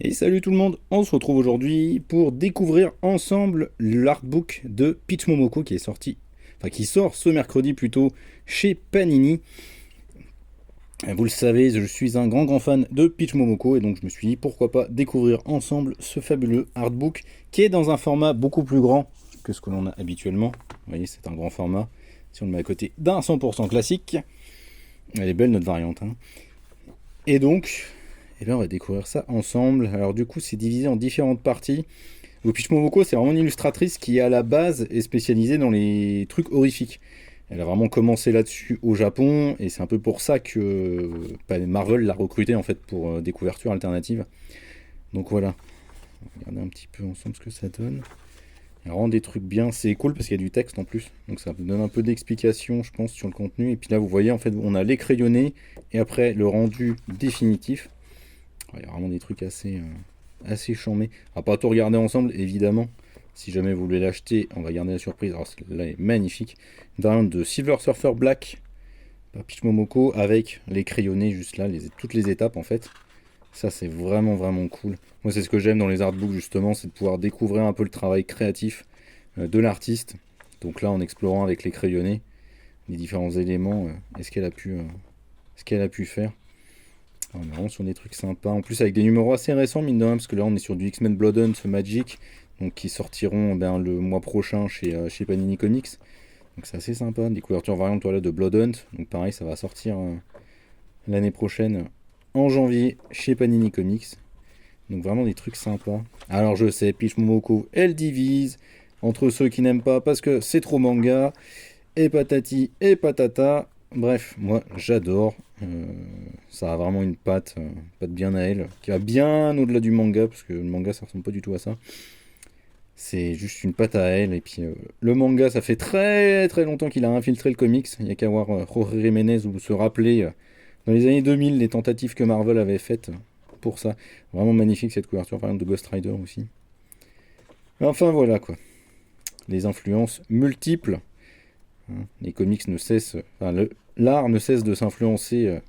Et salut tout le monde, on se retrouve aujourd'hui pour découvrir ensemble l'artbook de Peach Momoko qui est sorti, enfin qui sort ce mercredi plutôt chez Panini. Et vous le savez, je suis un grand fan de Peach Momoko et donc je me suis dit pourquoi pas découvrir ensemble ce fabuleux artbook qui est dans un format beaucoup plus grand que ce que l'on a habituellement. Vous voyez, c'est un grand format. Si on le met à côté d'un 100% classique, elle est belle notre variante, hein. Et donc, eh bien, on va découvrir ça ensemble. Alors du coup, c'est divisé en différentes parties. Peach Momoko, c'est vraiment une illustratrice qui, à la base, est spécialisée dans les trucs horrifiques. Elle a vraiment commencé là-dessus au Japon, et c'est un peu pour ça que Marvel l'a recrutée en fait pour des couvertures alternatives. Donc voilà, on va regarder un petit peu ensemble ce que ça donne. Il y a vraiment des trucs bien, c'est cool parce qu'il y a du texte en plus, donc ça donne un peu d'explication, je pense, sur le contenu. Et puis là, vous voyez, en fait, on a les crayonnés et après le rendu définitif. Il y a vraiment des trucs assez chambés. On va pas tout regarder ensemble, évidemment. Si jamais vous voulez l'acheter, on va garder la surprise. Alors là, elle est magnifique. Une variante de Silver Surfer Black par Peach Momoko avec les crayonnés juste là, toutes les étapes en fait. Ça, c'est vraiment cool. Moi, c'est ce que j'aime dans les artbooks justement, c'est de pouvoir découvrir un peu le travail créatif de l'artiste. Donc là, en explorant avec les crayonnés les différents éléments, ce qu'elle a pu faire. On est vraiment sur des trucs sympas. En plus, avec des numéros assez récents, mine de rien, parce que là, on est sur du X-Men Blood Hunt Magic, donc qui sortiront le mois prochain chez Panini Comics. Donc c'est assez sympa. Des couvertures variantes voilà, de Blood Hunt. Donc pareil, ça va sortir l'année prochaine, en janvier, chez Panini Comics. Donc vraiment des trucs sympas. Alors je sais, Peach Momoko, elle divise entre ceux qui n'aiment pas parce que c'est trop manga, et patati et patata. Bref, moi j'adore. Ça a vraiment une patte bien à elle, qui va bien au-delà du manga, parce que le manga ça ressemble pas du tout à ça. C'est juste une patte à elle, et puis le manga ça fait très longtemps qu'il a infiltré le comics. Il n'y a qu'à voir Jorge Jiménez ou se rappeler dans les années 2000 les tentatives que Marvel avait faites pour ça. Vraiment magnifique cette couverture, par exemple de Ghost Rider aussi. Enfin voilà quoi, les influences multiples. Les comics ne cessent, enfin, l'art ne cesse de s'influencer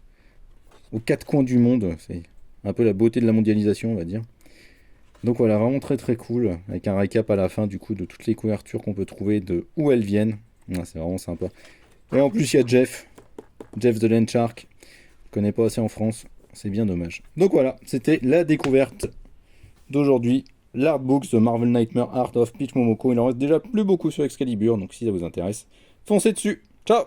aux quatre coins du monde. C'est un peu la beauté de la mondialisation, on va dire. Donc voilà, vraiment très cool, avec un récap à la fin du coup de toutes les couvertures qu'on peut trouver, de où elles viennent. Ouais, c'est vraiment sympa. Et en plus, il y a Jeff the Land Shark. Je connais pas assez en France, c'est bien dommage. Donc voilà, c'était la découverte d'aujourd'hui. L'artbooks de Marvel Nightmare Art of Peach Momoko. Il en reste déjà plus beaucoup sur Excalibur, donc si ça vous intéresse, foncez dessus. Ciao!